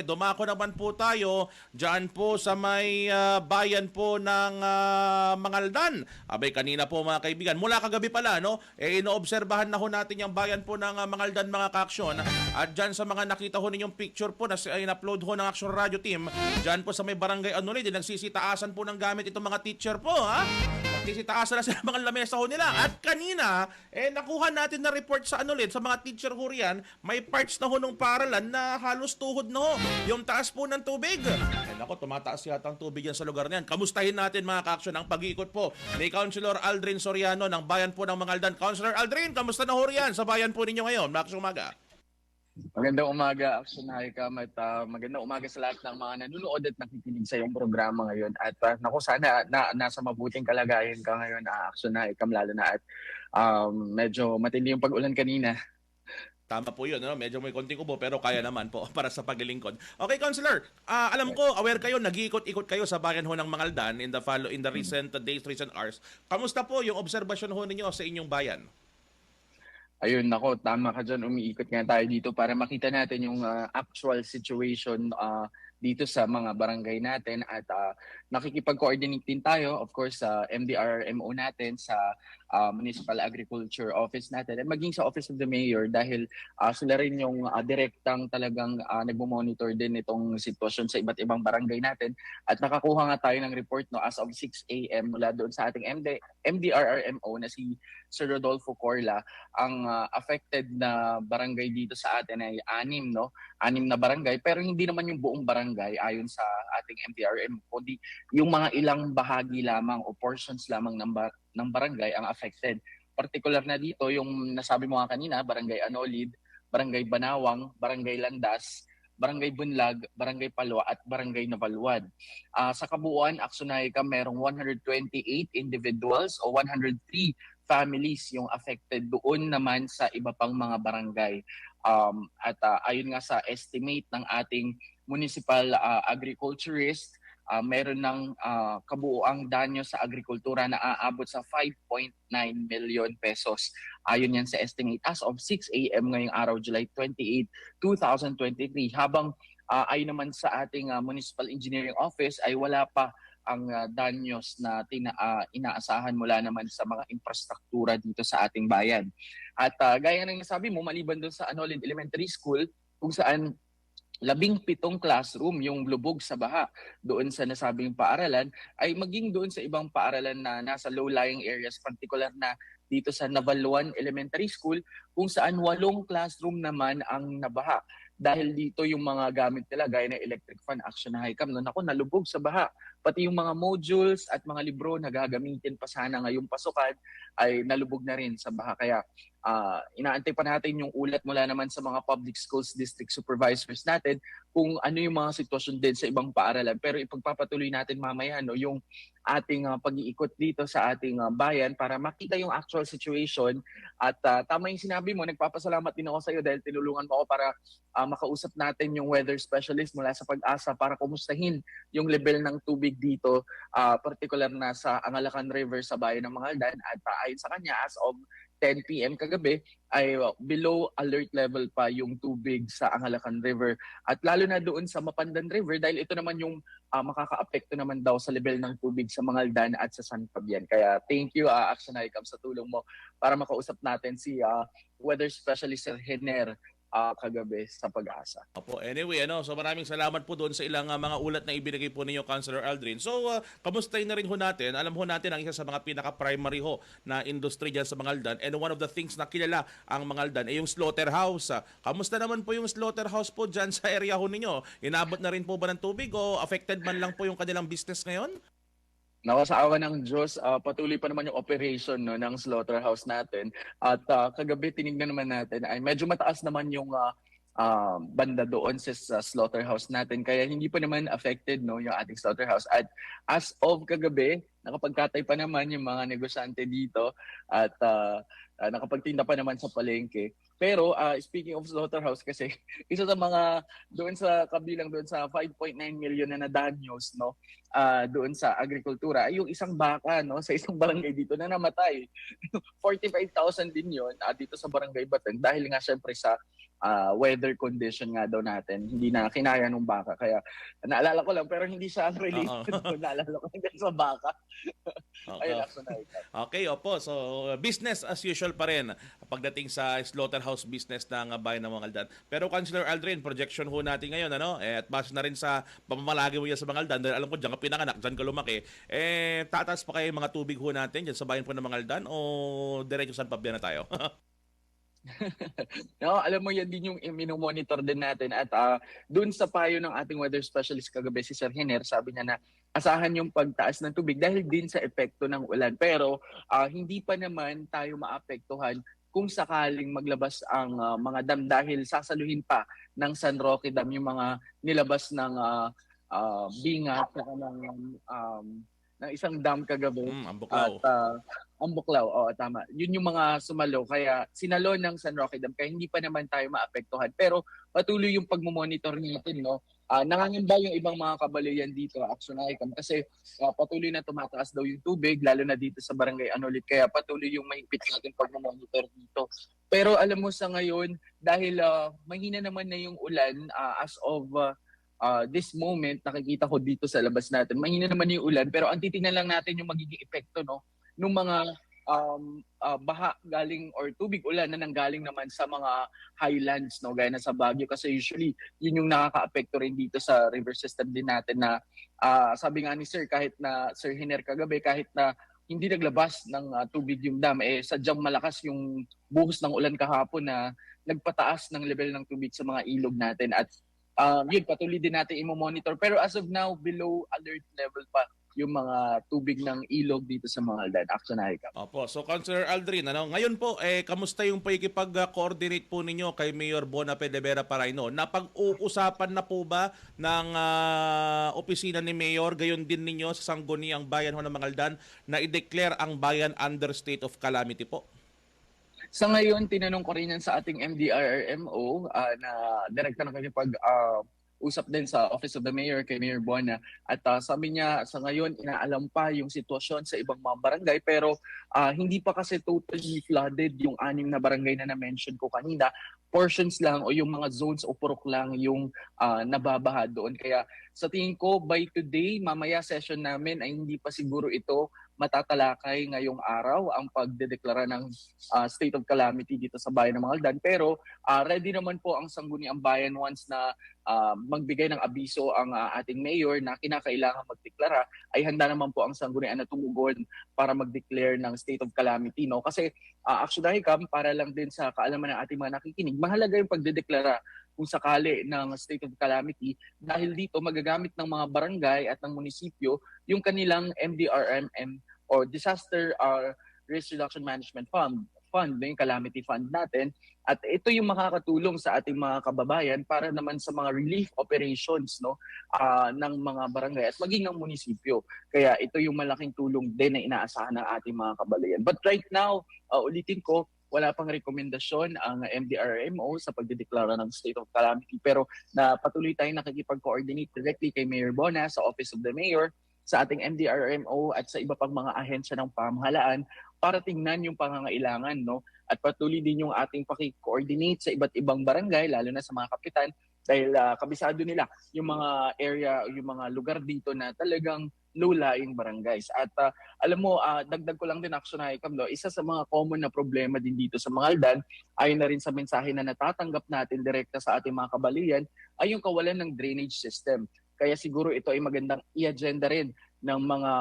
Dumako naman po tayo dyan po sa may bayan po ng Mangaldan. Abay kanina po mga kaibigan, mula kagabi pala no, inoobserbahan na ho natin yung bayan po ng Mangaldan mga kaaksyon. At dyan sa mga nakita ho ninyong picture po na in-upload ho ng Action Radio Team, dyan po sa may barangay Anolid, nagsisitaasan po ng gamit itong mga teacher po ha. Nagsisitaasan na sila mga lamesa ho nila. At kanina, nakuha natin na report sa Anolid, sa mga teacher ho riyan, may parts na ho ng paaralan na halos tuhod na ho yung taas po ng tubig. Nako, tumataas yata ang tubig yan sa lugar niyan. Kamustahin natin mga kaaksyon ang pag-iikot po ni Councilor Aldrin Soriano ng bayan po ng Mangaldan. Councilor Aldrin, kamusta na ho riyan sa bayan po ninyo ngayon? Makasong umaga. Magandang umaga, Action Hikam, at magandang umaga sa lahat ng mga nanonood at nakikinig sa iyong programa ngayon. At naku, sana nasa mabuting kalagayan ka ngayon, Action Hikam, lalo na at medyo matindi yung pag-ulan kanina. Tama po yun, no? Medyo may konting ubo pero kaya naman po para sa paglilingkod. Okay, Councilor, alam ko, aware kayo, nag-iikot-ikot kayo sa bayan ho ng Mangaldan in the recent days, recent hours. Kamusta po yung obserbasyon ho ninyo sa inyong bayan? Ayun, nako, tama ka dyan. Umiikot nga tayo dito para makita natin yung actual situation dito sa mga barangay natin at nakikipag-coordinate din tayo, of course, sa MDRMO natin, sa Municipal Agriculture Office natin, at maging sa Office of the Mayor dahil sila rin yung direktang talagang nagmo-monitor din itong sitwasyon sa iba't ibang barangay natin. At nakakuha nga tayo ng report no, as of 6 a.m. mula doon sa ating MDRRMO na si Sir Rodolfo Corla. Ang affected na barangay dito sa atin ay 6, no? 6 na barangay, pero hindi naman yung buong barangay ayon sa ating MDRM, kundi yung mga ilang bahagi lamang o portions lamang ng barangay ang affected. Particular na dito, yung nasabi mo nga kanina, Barangay Anolid, Barangay Banawang, Barangay Landas, Barangay Bunlag, Barangay Palwa at Barangay Navalwad. Sa kabuuan, Aksunayka, merong 128 individuals o 103 families yung affected doon naman sa iba pang mga barangay. Ayon nga sa estimate ng ating municipal agriculturist, meron ng kabuuang danyo sa agrikultura na aabot sa 5.9 million pesos. Ayon yan sa estimate as of 6 a.m. ngayong araw, July 28, 2023. Habang ayon naman sa ating Municipal Engineering Office ay wala pa ang danyos na inaasahan mula naman sa mga infrastruktura dito sa ating bayan. At gaya ng nasabi mo, maliban doon sa Anolid Elementary School, kung saan 17 classroom yung lubog sa baha doon sa nasabing paaralan, ay maging doon sa ibang paaralan na nasa low-lying areas, particular na dito sa Navalwan Elementary School, kung saan 8 classroom naman ang nabaha. Dahil dito yung mga gamit nila, gaya ng electric fan, Action Hikam, no, ako, nalubog sa baha. Pati yung mga modules at mga libro na gagamitin pa sana ngayong pasukan ay nalubog na rin sa baha. Kaya inaantay pa natin yung ulat mula naman sa mga public schools district supervisors natin kung ano yung mga sitwasyon din sa ibang paaralan. Pero ipagpapatuloy natin mamaya no, yung ating pag-iikot dito sa ating bayan para makita yung actual situation. At tama yung sinabi mo, nagpapasalamat din ako sa iyo dahil tinulungan mo ako para makausap natin yung weather specialist mula sa Pag-asa para kumustahin yung level ng tubig dito, particular na sa Angalacan River sa bayan ng Mangaldan. At ayon sa kanya, as of 10 p.m. kagabi ay below alert level pa yung tubig sa Angalacan River. At lalo na doon sa Mapandan River dahil ito naman yung makaka-apekto naman daw sa level ng tubig sa Mangaldan at sa San Fabian. Kaya thank you Action Hikam sa tulong mo para makausap natin si weather specialist Sir Hener kagabi sa Pag-asa. Opo, anyway, so maraming salamat po doon sa ilang mga ulat na ibinigay po ninyo, Councilor Aldrin. So, kamustahin na rin ho natin. Alam ho natin ang isa sa mga pinaka-primary ho na industry dyan sa Mangaldan. And one of the things na kilala ang Mangaldan ay yung slaughterhouse. Kamusta naman po yung slaughterhouse po dyan sa area ho ninyo? Inabot na rin po ba ng tubig o affected man lang po yung kanilang business ngayon? Nawa sa awa ng Diyos, patuloy pa naman yung operation no, ng slaughterhouse natin. At kagabi tinignan naman natin ay medyo mataas naman yung banda doon sa slaughterhouse natin. Kaya hindi pa naman affected no, yung ating slaughterhouse. At as of kagabi, nakapagkatay pa naman yung mga negosyante dito at nakapagtinda pa naman sa palengke. Pero speaking of slaughterhouse kasi, isa sa mga doon sa kabilang doon sa 5.9 million na nadanyos no, doon sa agrikultura ay yung isang baka no sa isang barangay dito na namatay. 45,000 din 'yon dito sa Barangay Batang dahil nga syempre sa weather condition nga daw natin. Hindi na kinaya ng baka. Kaya naalala ko lang, pero hindi siya Oo. related. Naalala ko lang sa baka. Ayun, Oo. Action Icon. Okay, opo. So, business as usual pa rin pagdating sa slaughterhouse business ng bayan ng Mangaldan. Pero Councilor Aldrin, projection ho natin ngayon, ano? At base na rin sa pamamalagi mo yan sa Mangaldan, dahil alam ko diyan ka pinanganak, diyan ka lumaki, tataas pa kayo yung mga tubig ho natin diyan sa bayan po ng Mangaldan o diretso San Fabian na tayo? No, alam mo yan din yung minomonitor din natin at doon sa payo ng ating weather specialist kagabi si Sir Hiner, sabi niya na asahan yung pagtaas ng tubig dahil din sa epekto ng ulan. Pero hindi pa naman tayo maapektuhan kung sakaling maglabas ang mga dam dahil sasaluhin pa ng San Roque Dam yung mga nilabas ng Binga at ng isang dam kagabi. Ang buklaw. At ang Buklaw, oo, tama. Yun yung mga sumalo. Kaya sinalo ng San Roque Dam. Kaya hindi pa naman tayo maapektuhan. Pero patuloy yung pagmumonitor natin, no? Nangangamba yung ibang mga kabalayan dito, Action Icon, kasi patuloy na tumataas daw yung tubig, lalo na dito sa Barangay Anolit. Kaya patuloy yung mahigpit natin pagmumonitor dito. Pero alam mo sa ngayon, dahil mahina naman na yung ulan as of this moment, nakikita ko dito sa labas natin, mahina naman yung ulan, pero ang titingnan lang natin yung magiging epekto, no, nung mga baha galing or tubig ulan na nanggaling naman sa mga highlands, no, gaya na sa Baguio, kasi usually yun yung nakaka-apekto rin dito sa river system din natin na sabi nga ni Sir, kahit na Sir Hiner kagabi, kahit na hindi naglabas ng tubig yung dam, sadyang malakas yung buhos ng ulan kahapon na nagpataas ng level ng tubig sa mga ilog natin. At yun, patuloy din natin i-monitor. Pero as of now, below alert level pa yung mga tubig ng ilog dito sa Mangaldan. Action Icon. Opo. So, Councilor Aldrin, ano, ngayon po, kamusta yung pakikipag-coordinate po ninyo kay Mayor Bonape de Vera Paraino? Napag-uusapan na po ba ng opisina ni Mayor, gayon din ninyo sa Sangguniang Bayan ho ng Mangaldan, na i-declare ang bayan under state of calamity po? Sa ngayon, tinanong ko rin yan sa ating MDRRMO na direkta na usap din sa Office of the Mayor kay Mayor Buana. At sabi niya sa ngayon, inaalam pa yung sitwasyon sa ibang mga barangay, pero hindi pa kasi totally flooded yung 6 na barangay na na-mention ko kanina. Portions lang o yung mga zones o purok lang yung nababaha doon. Kaya sa tingin ko, by today, mamaya session namin ay hindi pa siguro ito matatalakay ngayong araw ang pagdedeklara ng state of calamity dito sa bayan ng Mangaldan. Pero ready naman po ang Sangguniang Bayan once na magbigay ng abiso ang ating mayor na kinakailangan magdeklara, ay handa naman po ang Sanggunian na tumugon para mag-declare ng state of calamity. No? Kasi actually, para lang din sa kaalaman ng ating mga nakikinig, mahalaga yung pagdedeklara kung sakali ng state of calamity dahil dito magagamit ng mga barangay at ng munisipyo yung kanilang MDRMM or Disaster Risk Reduction Management Fund, yung calamity fund natin. At ito yung makakatulong sa ating mga kababayan para naman sa mga relief operations, no, ng mga barangay at maging ng munisipyo. Kaya ito yung malaking tulong din na inaasahan ng ating mga kababayan. But right now, ulitin ko, wala pang rekomendasyon ang MDRMO sa pagdedeklara ng state of calamity, pero patuloy tayong nakikipag-coordinate directly kay Mayor Bona sa Office of the Mayor, sa ating MDRMO at sa iba pang mga ahensya ng pamahalaan para tingnan yung pangangailangan, no? At patuloy din yung ating paki-coordinate sa iba't ibang barangay, lalo na sa mga kapitan, dahil kabisado nila yung mga area, yung mga lugar dito na talagang low-lying barangays. At alam mo, dagdag ko lang din, Action Icon, no? Isa sa mga common na problema din dito sa Mangaldan, ayon na rin sa mensahe na natatanggap natin direkta sa ating mga kabalian, ay yung kawalan ng drainage system. Kaya siguro ito ay magandang i-agenda rin ng mga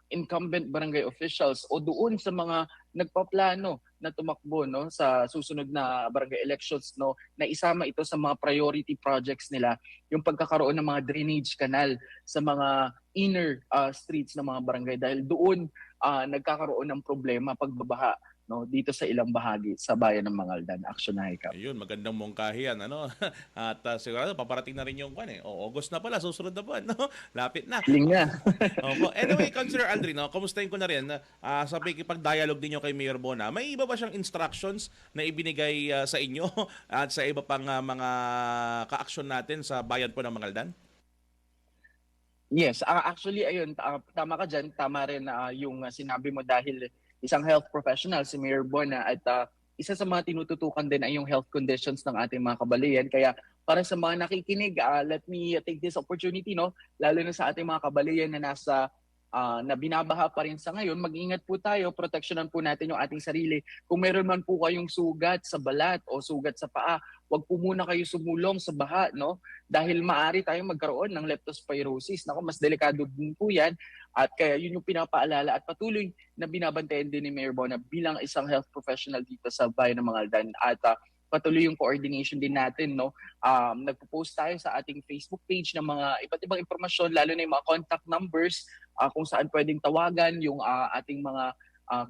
incumbent barangay officials o doon sa mga nagpaplano na tumakbo, no, sa susunod na barangay elections, no, na isama ito sa mga priority projects nila, yung pagkakaroon ng mga drainage canal sa mga inner streets ng mga barangay dahil doon nagkakaroon ng problema pagbabaha, no, dito sa ilang bahagi sa bayan ng Mangaldan. Action Icon. Ayun, magandang mungkahi yan, ano? At sigurado, paparating na rin yung August na pala, susunod na buwan, no? Lapit na. Ling na. Opo. Anyway, Councilor Aldrin, no, kumustahin ko na rin sa pakikipag-dialogue ninyo kay Mayor Bona. May iba ba siyang instructions na ibinigay sa inyo at sa iba pang mga ka-aksyon natin sa bayan po ng Mangaldan? Yes, actually ayun, tama ka dyan, tama rin yung sinabi mo dahil isang health professional si Mayor Bona at isa sa mga tinututukan din ay yung health conditions ng ating mga kabalian. Kaya para sa mga nakikinig, let me take this opportunity, no, lalo na sa ating mga kabalian na na binabaha pa rin sa ngayon, mag-ingat po tayo, proteksyonan po natin yung ating sarili. Kung meron man po kayong sugat sa balat o sugat sa paa, wag po muna kayo sumulong sa baha, no? Dahil maaari tayong magkaroon ng leptospirosis. Nako, mas delikado din po yan. At kaya yun yung pinapaalala at patuloy na binabantayan din ni Mayor Bona bilang isang health professional dito sa bayan ng Mangaldan. At patuloy yung coordination din natin, no. Nagpo-post tayo sa ating Facebook page ng mga iba't ibang impormasyon, lalo na yung mga contact numbers kung saan pwedeng tawagan yung ating mga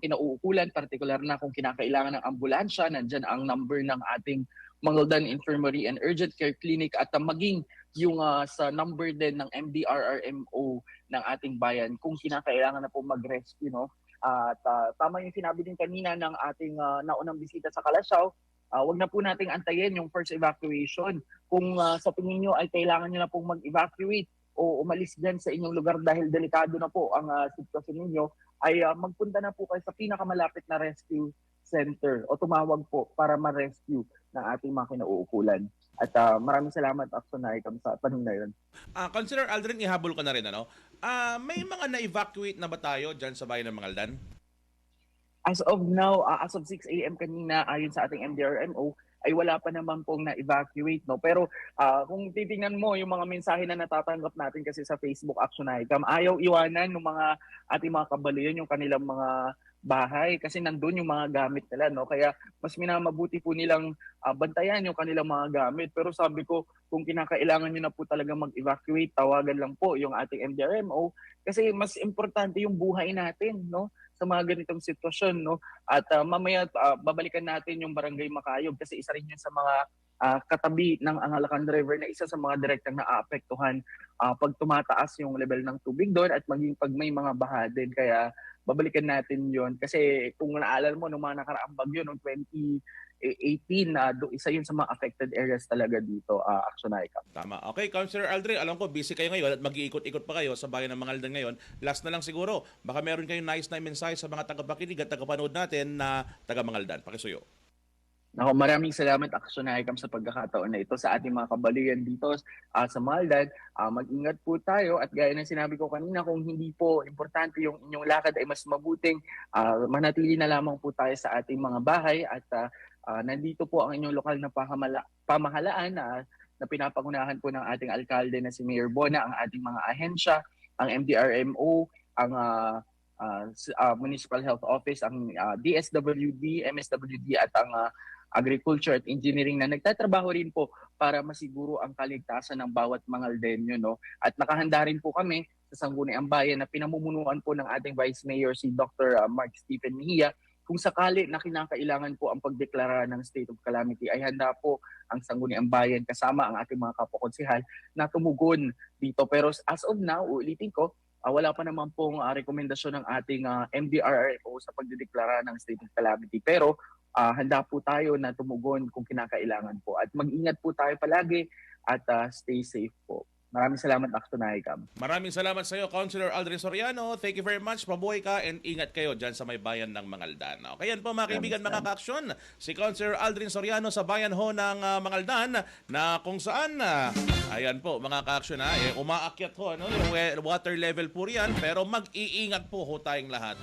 kinauukulan, partikular na kung kinakailangan ng ambulansya, nandyan ang number ng ating Mangaldan Infirmary and Urgent Care Clinic at maging yung sa number din ng MDRRMO ng ating bayan kung kinakailangan na po mag-rescue, no. At tama yung sinabi din kanina ng ating naunang bisita sa Kalasyaw, wag na po nating antayin yung first evacuation. Kung sa tingin nyo ay kailangan nyo na pong mag-evacuate o umalis dyan sa inyong lugar dahil delikado na po ang sitwasyon ninyo, ay magpunta na po kayo sa pinakamalapit na rescue center o tumawag po para ma-rescue ng ating mga kinauukulan. At maraming salamat, Action Icam, sa tanong na yun. Consider Aldrin, ihabol ko na rin, ano? May mga na-evacuate na ba tayo dyan sa bayan ng Mangaldan? As of now, as of 6 a.m. kanina, ayon sa ating MDRMO, ay wala pa naman pong na-evacuate, no? Pero kung titingnan mo yung mga mensahe na natatanggap natin kasi sa Facebook Action Icam, ayaw iwanan ng mga ating mga kabalion yung kanilang mga bahay kasi nandun yung mga gamit nila, no? Kaya mas minamabuti po nilang bantayan yung kanilang mga gamit. Pero sabi ko, kung kinakailangan nyo na po talaga mag-evacuate, tawagan lang po yung ating MDRMO kasi mas importante yung buhay natin, no, sa mga ganitong sitwasyon, no? At mamaya babalikan natin yung Barangay Makayog kasi isa rin yun sa mga katabi ng Angalacan River na isa sa mga direktang naaapektuhan pag tumataas yung level ng tubig doon at maging pag may mga baha din. Kaya babalikan natin yon kasi kung naalala mo, nung mga nakaraang bagyo noong 2018, isa yun sa mga affected areas talaga dito, Action Icam. Tama. Okay, Councilor Aldrin, alam ko busy kayo ngayon at mag-iikot-ikot pa kayo sa bayan ng Mangaldan ngayon. Last na lang siguro, baka meron kayong nice na mensahe sa mga tagapakinig at tagapanood natin na taga-Mangaldan. Pakisuyo. Ako, maraming salamat, Action Icam, sa pagkakataon na ito sa ating mga kabalian dito sa Mangaldan. Mag-ingat po tayo at gaya ng sinabi ko kanina, kung hindi po importante yung inyong lakad ay mas mabuting manatili na lamang po tayo sa ating mga bahay at nandito po ang inyong lokal na pamahalaan na pinapangunahan po ng ating alkalde na si Mayor Bona, ang ating mga ahensya, ang MDRMO, ang Municipal Health Office, ang DSWD, MSWD at ang Agriculture at Engineering na nagtatrabaho rin po para masiguro ang kaligtasan ng bawat Mangaldenyo, no? At nakahanda rin po kami sa Sangguniang Bayan na pinamumunuan po ng ating Vice Mayor si Dr. Mark Stephen Mejia. Kung sakali na kinakailangan po ang pagdeklara ng state of calamity, ay handa po ang Sangguniang Bayan kasama ang ating mga kapwa-konsehal na tumugon dito. Pero as of now, ulitin ko, wala pa naman pong rekomendasyon ng ating MDRRMO sa pagdedeklara ng state of calamity. Pero handa po tayo na tumugon kung kinakailangan po. At mag-ingat po tayo palagi at stay safe po. Maraming salamat, Action Icam. Maraming salamat sa iyo, Councilor Aldrin Soriano. Thank you very much. Mabuhay ka and ingat kayo dyan sa may bayan ng Mangaldan. Okay, yan po mga kaibigan, mga ka-aksyon. Si Councilor Aldrin Soriano sa bayan ho ng Mangaldan na kung saan, ayan po mga ka-aksyon, umaakyat ho, ano, yung water level po riyan, pero mag-iingat po ho tayong lahat.